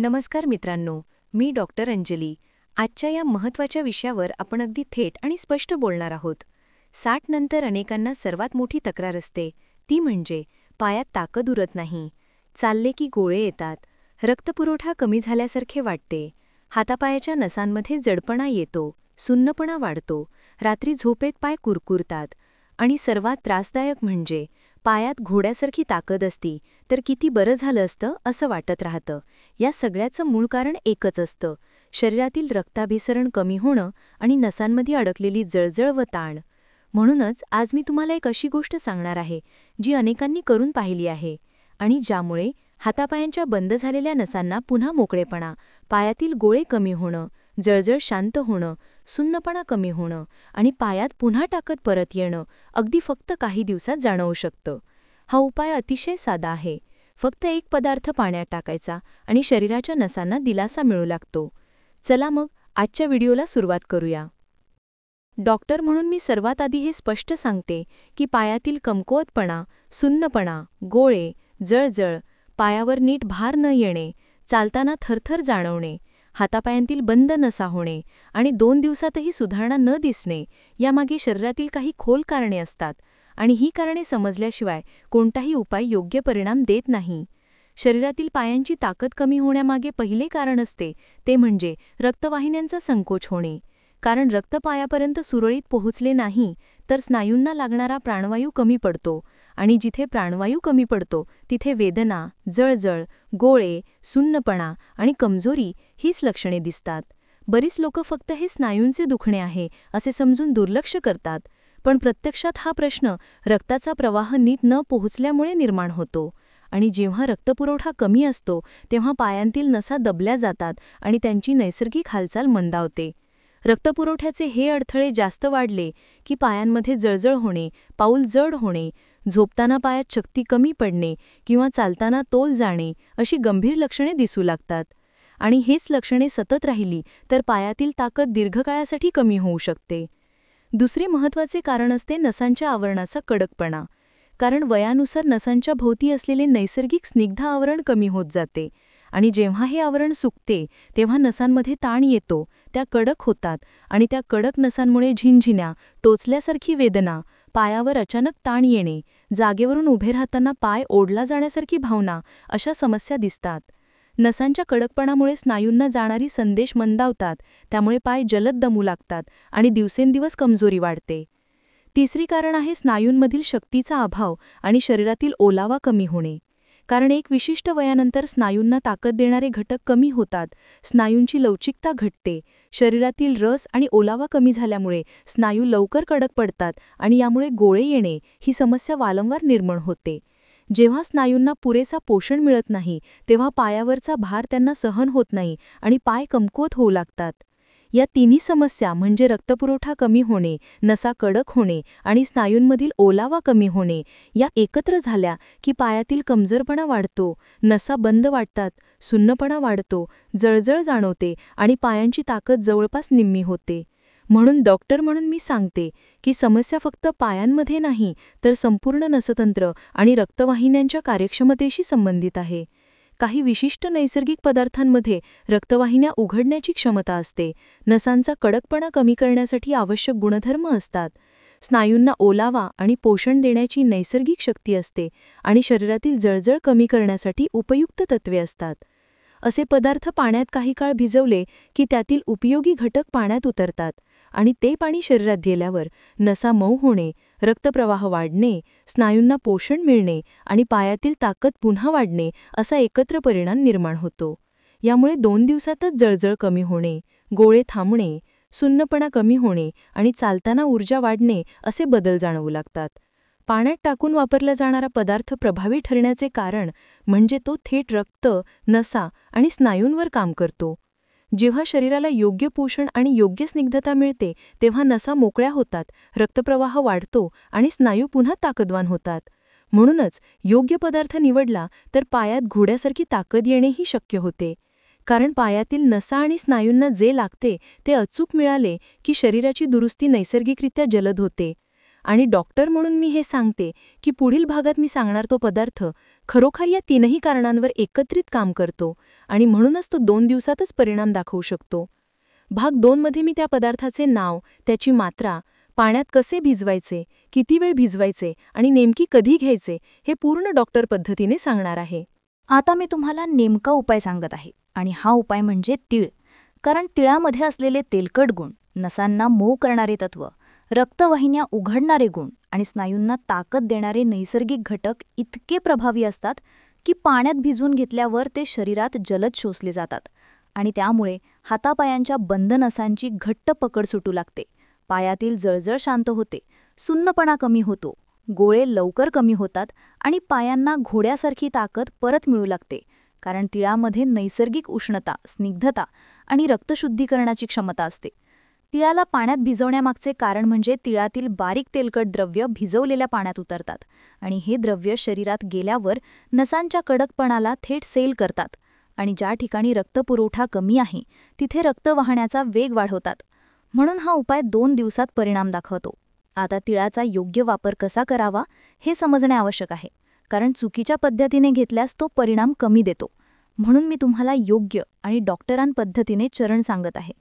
नमस्कार मित्रांनो, मी डॉक्टर अंजली. आजच्या या महत्त्वाच्या विषयावर आपण अगदी थेट आणि स्पष्ट बोलणार आहोत. 60 नंतर अनेकांना सर्वात मोठी तक्रार असते, ती म्हणजे पायात ताकद उरत नाही, चालले की गोळे येतात, रक्तपुरवठा कमी झाल्यासारखे वाटते, हातापायाच्या नसांमध्ये जडपणा येतो, सुन्नपणा वाढतो, रात्री झोपेत पाय कुरकुरतात आणि सर्वात त्रासदायक म्हणजे पायात घोड्यासारखी ताकद असती तर किती बरं झालं असतं असं वाटत राहतं. या सगळ्याचं मूळ कारण एकच असतं, शरीरातील रक्ताभिसरण कमी होणं आणि नसांमध्ये अडकलेली जळजळ व ताण. म्हणूनच आज मी तुम्हाला एक अशी गोष्ट सांगणार आहे जी अनेकांनी करून पाहिली आहे आणि ज्यामुळे हातापायांच्या बंद झालेल्या नसांना पुन्हा मोकळेपणा, पायातील गोळे कमी होणं, जळजळ शांत होणं, सुन्नपणा कमी होणं आणि पायात पुन्हा ताकद परत येणं अगदी फक्त काही दिवसात जाणवू शकतं. हा उपाय अतिशय साधा आहे. फक्त एक पदार्थ पाण्यात टाकायचा आणि शरीराच्या नसांना दिलासा मिळू लागतो. चला मग आजच्या व्हिडिओला सुरुवात करूया. डॉक्टर म्हणून मी सर्वात आधी हे स्पष्ट सांगते की पायातील कमकुवतपणा, सुन्नपणा, गोळे, जळजळ, पायावर नीट भार न येणे, चालताना थरथर जाणवणे, हातापायांतील बंद नसा होणे आणि 2 दिवसातही सुधारणा न दिसणे यामागे शरीरातील काही खोल कारणे असतात आणि ही कारणे समजल्याशिवाय कोणताही उपाय योग्य परिणाम देत नाही. शरीरातील पायांची ताकद कमी होण्यामागे पहिले कारण असते ते म्हणजे रक्तवाहिन्यांचा संकोच होणे. कारण रक्त पायापर्यंत सुरळीत पोहोचले नाही तर स्नायूंना लागणारा प्राणवायू कमी पडतो आणि जिथे प्राणवायू कमी पडतो तिथे वेदना, जळजळ, गोळे, सुन्नपणा आणि कमजोरी हीच लक्षणे दिसतात. बरीच लोकं फक्त हे स्नायूंचे दुखणे आहे असे समजून दुर्लक्ष करतात, पण प्रत्यक्षात हा प्रश्न रक्ताचा प्रवाह नीट न पोहोचल्यामुळे निर्माण होतो आणि जेव्हा रक्तपुरवठा कमी असतो तेव्हा पायांतील नसा दबल्या जातात आणि त्यांची नैसर्गिक हालचाल मंदावते. रक्तपुरवठ्याचे हे अडथळे जास्त वाढले की पायांमध्ये जळजळ होणे, पाऊल जड होणे, झोपताना पायात शक्ती कमी पडणे किंवा चालताना तोल जाणे अशी गंभीर लक्षणे दिसू लागतात. आणि हेच लक्षणे सतत राहिली तर पायातील ताकद दीर्घकाळासाठी कमी होऊ शकते. दुसरे महत्त्वाचे कारण असते नसांच्या आवरणाचा कडकपणा. कारण वयानुसार नसांच्या भोवती असलेले नैसर्गिक स्निग्ध आवरण कमी होत जाते आणि जेव्हा हे आवरण सुकते तेव्हा नसांमध्ये ताण येतो, त्या कडक होतात आणि त्या कडक नसांमुळे झिंझिण्या, टोचल्यासारखी वेदना, पायावर अचानक ताण येणे, जागेवरून उभे राहताना पाय ओढला जाण्यासारखी भावना अशा समस्या दिसतात. नसांच्या कडकपणामुळे स्नायूंना जाणारी संदेश मंदावतात, त्यामुळे पाय जलद दमू लागतात आणि दिवसेंदिवस कमजोरी वाढते. तिसरी कारण आहे स्नायूंमधील शक्तीचा अभाव आणि शरीरातील ओलावा कमी होणे. कारण एक विशिष्ट वयानंतर स्नायूंना ताकद देणारे घटक कमी होतात, स्नायूंची लवचिकता घटते, शरीरातील रस आणि ओलावा कमी झाल्यामुळे स्नायू लवकर कडक पडतात आणि यामुळे गोळे येणे ही समस्या वारंवार निर्माण होते. जेव्हा स्नायूंना पुरेसा पोषण मिळत नाही तेव्हा पायावरचा भार त्यांना सहन होत नाही आणि पाय कमकुवत होऊ लागतात. या तिन्ही समस्या म्हणजे रक्तपुरवठा कमी होणे, नसा कडक होणे आणि स्नायूंमधील ओलावा कमी होणे या एकत्र झाल्या की पायातील कमजोरपणा वाढतो, नसा बंद वाटतात, सुन्नपणा वाढतो, जळजळ जाणवते आणि पायांची ताकद जवळपास निम्मी होते. म्हणून डॉक्टर म्हणून मी सांगते की समस्या फक्त पायांमध्ये नाही तर संपूर्ण नसतंत्र आणि रक्तवाहिन्यांच्या कार्यक्षमतेशी संबंधित आहे. काही विशिष्ट नैसर्गिक पदार्थांमध्ये रक्तवाहिन्या उघडण्याची क्षमता असते, नसांचा कडकपणा कमी करण्यासाठी आवश्यक गुणधर्म असतात, स्नायूंना ओलावा आणि पोषण देण्याची नैसर्गिक शक्ती असते आणि शरीरातील जळजळ कमी करण्यासाठी उपयुक्त तत्वे असतात. असे पदार्थ पाण्यात काही काळ भिजवले की त्यातील उपयोगी घटक पाण्यात उतरतात आणि ते पाणी शरीरात गेल्यावर नसा मऊ होणे, रक्तप्रवाह वाढणे, स्नायूंना पोषण मिळणे आणि पायातील ताकद पुन्हा वाढणे असा एकत्र परिणाम निर्माण होतो. यामुळे 2 दिवसातच जळजळ कमी होणे, गोळे थांबणे, सुन्नपणा कमी होणे आणि चालताना ऊर्जा वाढणे असे बदल जाणवू लागतात. पाण्यात टाकून वापरला जाणारा पदार्थ प्रभावी ठरण्याचे कारण म्हणजे तो थेट रक्त, नसा आणि स्नायूंवर काम करतो. जेव्हा शरीराला योग्य पोषण आणि योग्य स्निग्धता मिळते तेव्हा नसा मोकळ्या होतात, रक्तप्रवाह वाढतो आणि स्नायू पुन्हा ताकदवान होतात. म्हणूनच योग्य पदार्थ निवडला तर पायात घोड्यासारखी ताकद येणेही शक्य होते. कारण पायातील नसा आणि स्नायूंना जे लागते ते अचूक मिळाले की शरीराची दुरुस्ती नैसर्गिकरित्या जलद होते आणि डॉक्टर म्हणून मी हे सांगते की पुढील भागात मी सांगणार तो पदार्थ खरोखर या तीनही कारणांवर एकत्रित काम करतो आणि म्हणूनच तो 2 दिवसातच परिणाम दाखवू शकतो. भाग 2 मध्ये मी त्या पदार्थाचे नाव, त्याची मात्रा, पाण्यात कसे भिजवायचे, किती वेळ भिजवायचे आणि नेमकी कधी घ्यायचे हे पूर्ण डॉक्टर पद्धतीने सांगणार आहे. आता मी तुम्हाला नेमका उपाय सांगत आहे आणि हा उपाय म्हणजे तीळ. कारण तिळामध्ये असलेले तेलकट गुण, नसांना मऊ करणारे तत्व, रक्तवाहिन्या उघडणारे गुण आणि स्नायूंना ताकद देणारे नैसर्गिक घटक इतके प्रभावी असतात की पाण्यात भिजवून घेतल्यावर ते शरीरात जलद शोषले जातात आणि त्यामुळे हातापायांच्या बंद नसांची घट्ट पकड सुटू लागते, पायातील जळजळ शांत होते, सुन्नपणा कमी होतो, गोळे लवकर कमी होतात आणि पायांना घोड्यासारखी ताकद परत मिळू लागते. कारण तिळामध्ये नैसर्गिक उष्णता, स्निग्धता आणि रक्तशुद्धीकरणाची क्षमता असते. तिळाला पाण्यात भिजवण्यामागचे कारण म्हणजे तिळातील बारीक तेलकट द्रव्य भिजवलेल्या पाण्यात उतरतात आणि हे द्रव्य शरीरात गेल्यावर नसांच्या कडकपणाला थेट सैल करतात आणि ज्या ठिकाणी रक्तपुरवठा कमी आहे तिथे रक्त वाहण्याचा वेग वाढवतात. म्हणून हा उपाय 2 दिवसात परिणाम दाखवतो. आता तिळाचा योग्य वापर कसा करावा हे समजणे आवश्यक आहे, कारण चुकीच्या पद्धतीने घेतल्यास तो परिणाम कमी देतो. म्हणून मी तुम्हाला योग्य आणि डॉक्टरांपद्धतीने चरण सांगत आहे.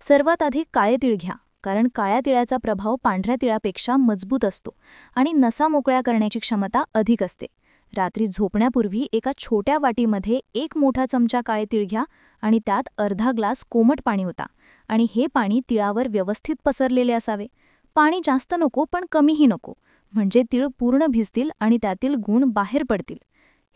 सर्वात आधी काळे तीळ घ्या, कारण काळ्या तिळाचा प्रभाव पांढऱ्या तिळापेक्षा मजबूत असतो आणि नसा मोकळ्या करण्याची क्षमता अधिक असते. रात्री झोपण्यापूर्वी एका छोट्या वाटीमध्ये 1 मोठा चमचा काळे तीळ घ्या आणि त्यात अर्धा ग्लास कोमट पाणी ओता आणि हे पाणी तिळावर व्यवस्थित पसरलेले असावे. पाणी जास्त नको पण कमीही नको, म्हणजे तीळ पूर्ण भिजतील आणि त्यातील गुण बाहेर पडतील.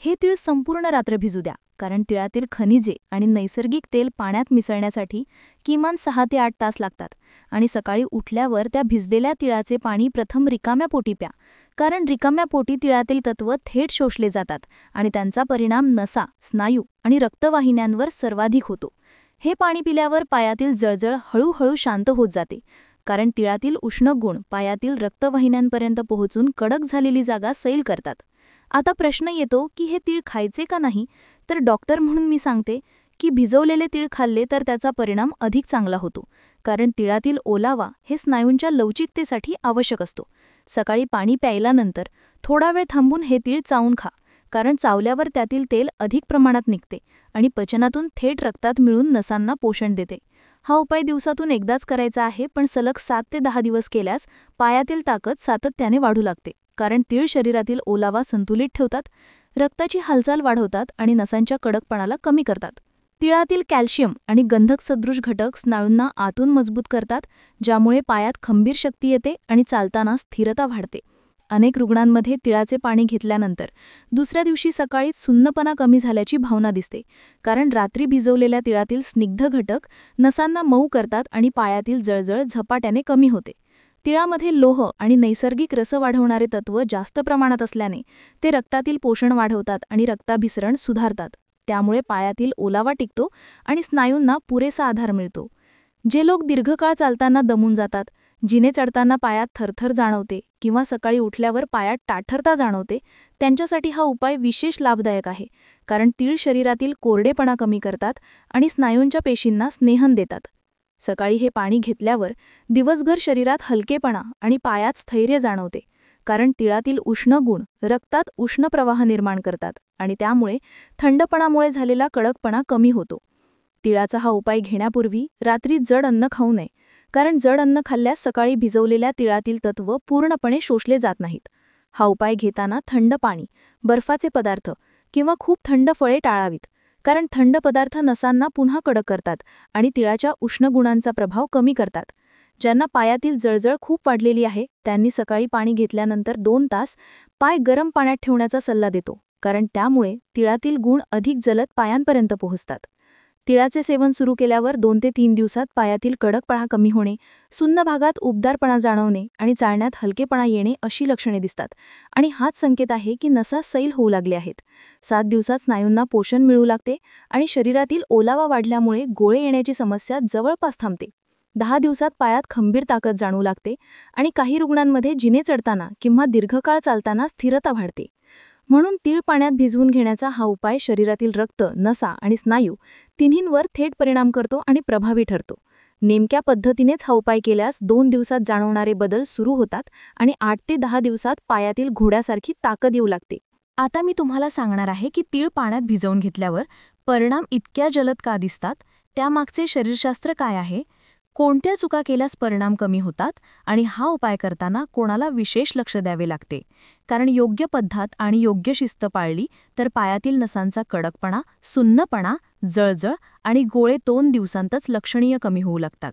हे तीळ संपूर्ण रात्र भिजू द्या, कारण तिळातील खनिजे आणि नैसर्गिक तेल पाण्यात मिसळण्यासाठी किमान 6 ते 8 तास लागतात आणि सकाळी उठल्यावर त्या भिजलेल्या तिळाचे पाणी प्रथम रिकाम्या पोटी प्या, कारण रिकाम्या पोटी तिळातील तत्व थेट शोषले जातात आणि त्यांचा परिणाम नसा, स्नायू आणि रक्तवाहिन्यांवर सर्वाधिक होतो. हे पाणी पिल्यावर पायातील जळजळ हळूहळू शांत होत जाते, कारण तिळातील उष्ण गुण पायातील रक्तवाहिन्यांपर्यंत पोहोचून कडक झालेली जागा सैल करतात. आता प्रश्न येतो की हे तीळ खायचे का नाही, तर डॉक्टर म्हणून मी सांगते की भिजवलेले तीळ खाल्ले तर त्याचा परिणाम अधिक चांगला होतो, कारण तिळातील ओलावा हे स्नायूंच्या लवचिकतेसाठी आवश्यक असतो. सकाळी पाणी प्यायल्यानंतर थोडा वेळ थांबून हे तीळ चावून खा, कारण चावल्यावर त्यातील तेल अधिक प्रमाणात निघते आणि पचनातून थेट रक्तात मिळून नसांना पोषण देते. हा उपाय दिवसातून एकदाच करायचा आहे, पण सलग 7 ते 10 दिवस केल्यास पायातील ताकद सातत्याने वाढू लागते, कारण तीळ शरीरातील ओलावा संतुलित ठेवतात, रक्ताची हालचाल वाढवतात आणि नसांच्या कडकपणाला कमी करतात. तिळातील कॅल्शियम आणि गंधक सदृश घटक स्नायूंना आतून मजबूत करतात, ज्यामुळे पायात खंबीर शक्ती येते आणि चालताना स्थिरता वाढते. अनेक रुग्णांमध्ये तिळाचे पाणी घेतल्यानंतर दुसऱ्या दिवशी सकाळी सुन्नपणा कमी झाल्याची भावना दिसते, कारण रात्री भिजवलेल्या तिळातील स्निग्ध घटक नसांना मऊ करतात आणि पायातील जळजळ झपाट्याने कमी होते. तिळामध्ये लोह आणि नैसर्गिक रस वाढवणारे तत्व जास्त प्रमाणात असल्याने ते रक्तातील पोषण वाढवतात आणि रक्ताभिसरण सुधारतात. त्यामुळे पायातील ओलावा टिकतो आणि स्नायूंना पुरेसा आधार मिळतो. जे लोक दीर्घकाळ चालताना दमून जातात, जिने चढताना पायात थरथर जाणवते किंवा सकाळी उठल्यावर पायात टाठरता जाणवते, त्यांच्यासाठी हा उपाय विशेष लाभदायक आहे, कारण तीळ शरीरातील कोरडेपणा कमी करतात आणि स्नायूंच्या पेशींना स्नेहन देतात. सकाळी हे पाणी घेतल्यावर दिवसभर शरीरात हलकेपणा आणि पायात स्थैर्य जाणवते, कारण तिळातील उष्ण गुण रक्तात उष्ण प्रवाह निर्माण करतात आणि त्यामुळे थंडपणामुळे झालेला कडकपणा कमी होतो. तिळाचा हा उपाय घेण्यापूर्वी रात्री जड अन्न खाऊ नये, कारण जड अन्न खाल्ल्यास सकाळी भिजवलेल्या तिळातील तत्व पूर्णपणे शोषले जात नाहीत. हा उपाय घेताना थंड पाणी, बर्फाचे पदार्थ किंवा खूप थंड फळे टाळावीत, कारण थंड पदार्थ नसांना पुन्हा कडक करतात आणि तिळाच्या उष्ण गुणांचा प्रभाव कमी करतात. ज्यांना पायातील जळजळ खूप वाढलेली आहे त्यांनी सकाळी पाणी घेतल्यानंतर 2 तास पाय गरम पाण्यात ठेवण्याचा सल्ला देतो, कारण त्यामुळे तिळातील गुण अधिक जलद पायांपर्यंत पोहोचतात. तिळाचे सेवन सुरू केल्यावर 2 ते 3 दिवसात पायातील कडकपणा कमी होणे, सुन्न भागात उबदारपणा जाणवणे आणि चालण्यात हलकेपणा येणे अशी लक्षणे दिसतात आणि हाच संकेत आहे की नसा सैल होऊ लागले आहेत. 7 दिवसात स्नायूंना पोषण मिळू लागते आणि शरीरातील ओलावा वाढल्यामुळे गोळे येण्याची समस्या जवळपास थांबते. 10 दिवसात पायात खंबीर ताकद जाणवू लागते आणि काही रुग्णांमध्ये जिने चढताना किंवा दीर्घकाळ चालताना स्थिरता वाढते. म्हणून तीळ पाण्यात भिजवून घेण्याचा हा उपाय शरीरातील रक्त, नसा आणि स्नायू तिन्हींवर थेट परिणाम करतो आणि प्रभावी ठरतो. नेमक्या पद्धतीनेच हा उपाय केल्यास 2 दिवसात जाणवणारे बदल सुरू होतात आणि 8 ते 10 दिवसात पायातील घोड्यासारखी ताकद येऊ लागते. आता मी तुम्हाला सांगणार आहे की तीळ पाण्यात भिजवून घेतल्यावर परिणाम इतक्या जलद का दिसतात, त्यामागचे शरीरशास्त्र काय आहे, कोणत्या चुका केल्यास परिणाम कमी होतात आणि हा उपाय करताना कोणाला विशेष लक्ष द्यावे लागते. कारण योग्य पद्धत आणि योग्य शिस्त पाळली तर पायातील नसांचा कडकपणा, सुन्नपणा, जळजळ आणि गोळे 2 दिवसांतच लक्षणीय कमी होऊ लागतात.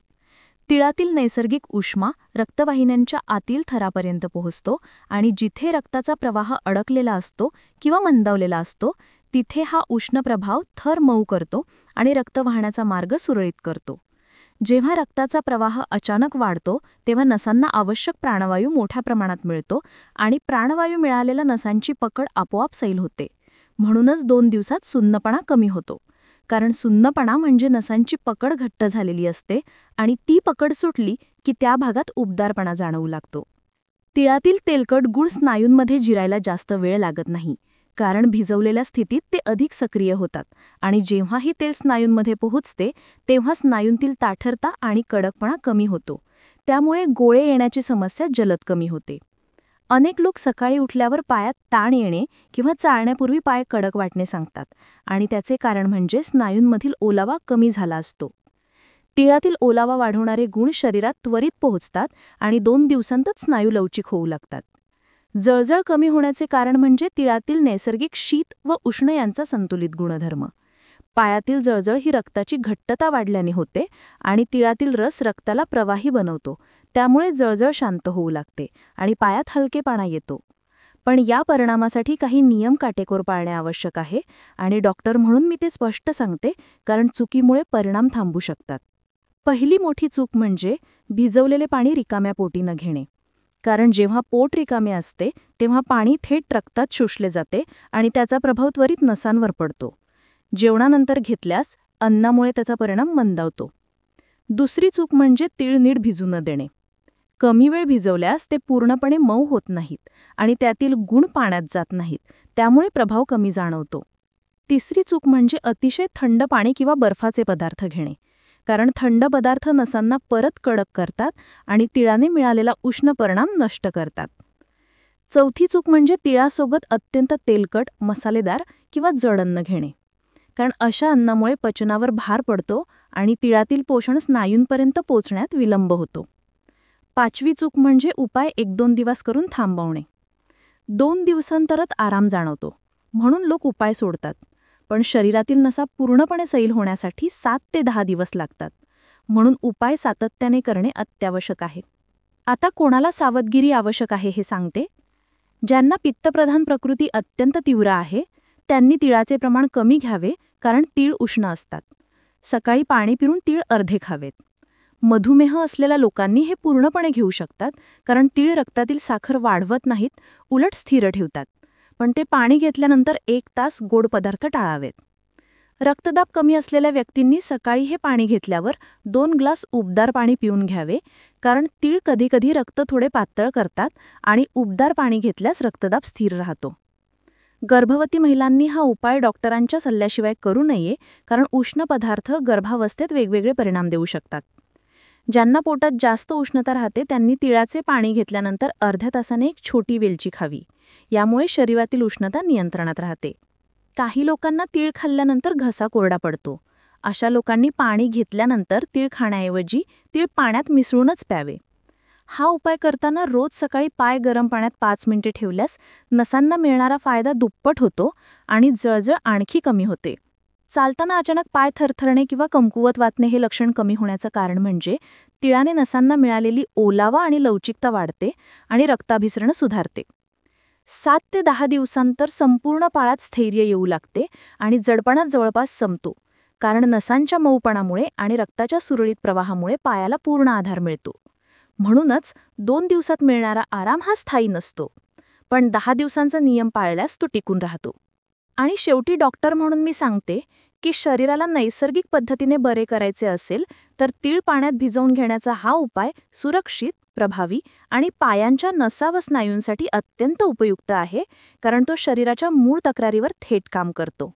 तिळातील नैसर्गिक उष्मा रक्तवाहिन्यांच्या आतील थरापर्यंत पोहोचतो आणि जिथे रक्ताचा प्रवाह अडकलेला असतो किंवा मंदावलेला असतो तिथे हा उष्ण प्रभाव थर मऊ करतो आणि रक्त वाहण्याचा मार्ग सुरळीत करतो. जेव्हा रक्ताचा प्रवाह अचानक वाढतो तेव्हा नसांना आवश्यक प्राणवायू मोठ्या प्रमाणात मिळतो आणि प्राणवायू मिळालेल्या नसांची पकड आपोआप सैल होते. म्हणूनच 2 दिवसात सुन्नपणा कमी होतो. कारण सुन्नपणा म्हणजे नसांची पकड घट्ट झालेली असते आणि ती पकड सुटली की त्या भागात उबदारपणा जाणवू लागतो. तिळातील तेलकट गूळ स्नायूंमध्ये जिरायला जास्त वेळ लागत नाही, कारण भिजवलेल्या स्थितीत ते अधिक सक्रिय होतात आणि जेव्हा ही तेल स्नायूंमध्ये पोहोचते तेव्हा स्नायूंतील ताठरता आणि कडकपणा कमी होतो. त्यामुळे गोळे येण्याची समस्या जलद कमी होते. अनेक लोक सकाळी उठल्यावर पायात ताण येणे किंवा चालण्यापूर्वी पाय कडक वाटणे सांगतात आणि त्याचे कारण म्हणजे स्नायूंमधील ओलावा कमी झाला असतो. तिळातील ओलावा वाढवणारे गुण शरीरात त्वरित पोहोचतात आणि 2 दिवसांतच स्नायू लवचिक होऊ लागतात. जळजळ कमी होण्याचे कारण म्हणजे तिळातील नैसर्गिक शीत व उष्ण यांचा संतुलित गुणधर्म. पायातील जळजळ ही रक्ताची घट्टता वाढल्याने होते आणि तिळातील रस रक्ताला प्रवाही बनवतो, त्यामुळे जळजळ शांत होऊ लागते आणि पायात हलकेपणा येतो. पण या परिणामासाठी काही नियम काटेकोर पाळणे आवश्यक आहे आणि डॉक्टर म्हणून मी ते स्पष्ट सांगते, कारण चुकीमुळे परिणाम थांबू शकतात. पहिली मोठी चूक म्हणजे भिजवलेले पाणी रिकाम्या पोटी न घेणे. कारण जेव्हा पोट रिकामे असते तेव्हा पाणी थेट रक्तात शोषले जाते आणि त्याचा प्रभाव त्वरित नसांवर पडतो. जेवणानंतर घेतल्यास अन्नामुळे त्याचा परिणाम मंदावतो. दुसरी चूक म्हणजे तीळ नीट भिजू न देणे. कमी वेळ भिजवल्यास ते पूर्णपणे मऊ होत नाहीत आणि त्यातील गुण पाण्यात जात नाहीत, त्यामुळे प्रभाव कमी जाणवतो. तिसरी चूक म्हणजे अतिशय थंड पाणी किंवा बर्फाचे पदार्थ घेणे. कारण थंड पदार्थ नसांना परत कडक करतात आणि तिळाने मिळालेला उष्ण परिणाम नष्ट करतात. चौथी चूक म्हणजे तिळासोबत अत्यंत तेलकट, मसालेदार किंवा जड अन्न घेणे. कारण अशा अन्नामुळे पचनावर भार पडतो आणि तिळातील पोषण स्नायूंपर्यंत पोचण्यात विलंब होतो. पाचवी चूक म्हणजे उपाय 1-2 दिवस करून थांबवणे. 2 दिवसांतरच आराम जाणवतो म्हणून लोक उपाय सोडतात, पण शरीरातील नसा पूर्णपणे सैल होण्यासाठी 7 ते 10 दिवस लागतात. म्हणून उपाय सातत्याने करणे अत्यावश्यक आहे. आता कोणाला सावधगिरी आवश्यक आहे हे सांगते. ज्यांना पित्तप्रधान प्रकृती अत्यंत तीव्र आहे त्यांनी तिळाचे प्रमाण कमी घ्यावे, कारण तीळ उष्ण असतात. सकाळी पाणी पिऊन तीळ अर्धे खावेत. मधुमेह असलेल्या लोकांनी हे पूर्णपणे घेऊ शकतात, कारण तीळ रक्तातील साखर वाढवत नाहीत, उलट स्थिर ठेवतात. पण ते पाणी घेतल्यानंतर 1 तास गोड पदार्थ टाळावेत. रक्तदाब कमी असलेल्या व्यक्तींनी सकाळी हे पाणी घेतल्यावर 2 ग्लास उबदार पाणी पिऊन घ्यावे, कारण तीळ कधीकधी रक्त थोडे पातळ करतात आणि उबदार पाणी घेतल्यास रक्तदाब स्थिर राहतो. गर्भवती महिलांनी हा उपाय डॉक्टरांच्या सल्ल्याशिवाय करू नये, कारण उष्ण पदार्थ गर्भावस्थेत वेगवेगळे परिणाम देऊ शकतात. ज्यांना पोटात जास्त उष्णता राहते त्यांनी तिळाचे पाणी घेतल्यानंतर अर्ध्या तासाने एक छोटी वेलची खावी. यामुळे शरीरातील उष्णता नियंत्रणात राहते. काही लोकांना तीळ खाल्ल्यानंतर घसा कोरडा पडतो. अशा लोकांनी पाणी घेतल्यानंतर तीळ खाण्याऐवजी तीळ पाण्यात मिसळूनच प्यावे. हा उपाय करताना रोज सकाळी पाय गरम पाण्यात 5 मिनिटे ठेवल्यास नसांना मिळणारा फायदा दुप्पट होतो आणि जळजळ आणखी कमी होते. चालताना अचानक पाय थरथरणे किंवा कमकुवत वाटणे हे लक्षण कमी होण्याचं कारण म्हणजे तिळाने नसांना मिळालेली ओलावा आणि लवचिकता वाढते आणि रक्ताभिसरण सुधारते. 7 ते 10 दिवसांतर संपूर्ण पायात स्थैर्य येऊ लागते आणि जडपणा जवळपास संपतो, कारण नसांच्या मऊपणामुळे आणि रक्ताच्या सुरळीत प्रवाहामुळे पायाला पूर्ण आधार मिळतो. म्हणूनच 2 दिवसात मिळणारा आराम हा स्थायी नसतो, पण 10 दिवसांचा नियम पाळल्यास तो टिकून राहतो. आणि शेवटी डॉक्टर म्हणून मी सांगते की शरीराला नैसर्गिक पद्धतीने बरे करायचे असेल तर तीळ पाण्यात भिजवून घेण्याचा हा उपाय सुरक्षित, प्रभावी आणि पायांच्या नसा व स्नायूंसाठी अत्यंत उपयुक्त आहे, कारण तो शरीराच्या मूळ तक्रारीवर थेट काम करतो.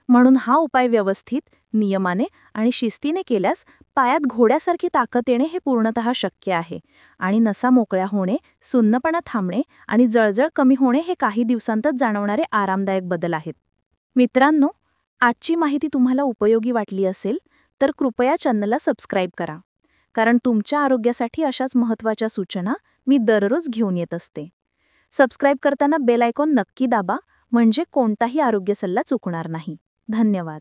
म्हणून हा उपाय व्यवस्थित, नियमाने आणि शिस्तीने केल्यास पायात घोड्यासारखी ताकद येणे हे पूर्णतः शक्य आहे आणि नसा मोकळ्या होणे, सुन्नपणा थांबणे आणि जळजळ कमी होणे हे काही दिवसांतच जाणवणारे आरामदायक बदल आहेत. मित्रांनो, आजची माहिती तुम्हाला उपयोगी वाटली असेल तर कृपया चॅनलला सबस्क्राईब करा, कारण तुमच्या आरोग्यासाठी अशाच महत्त्वाच्या सूचना मी दररोज घेऊन येत असते. सबस्क्राईब करताना बेल आयकॉन नक्की दाबा, म्हणजे कोणताही आरोग्य सल्ला चुकणार नाही. धन्यवाद.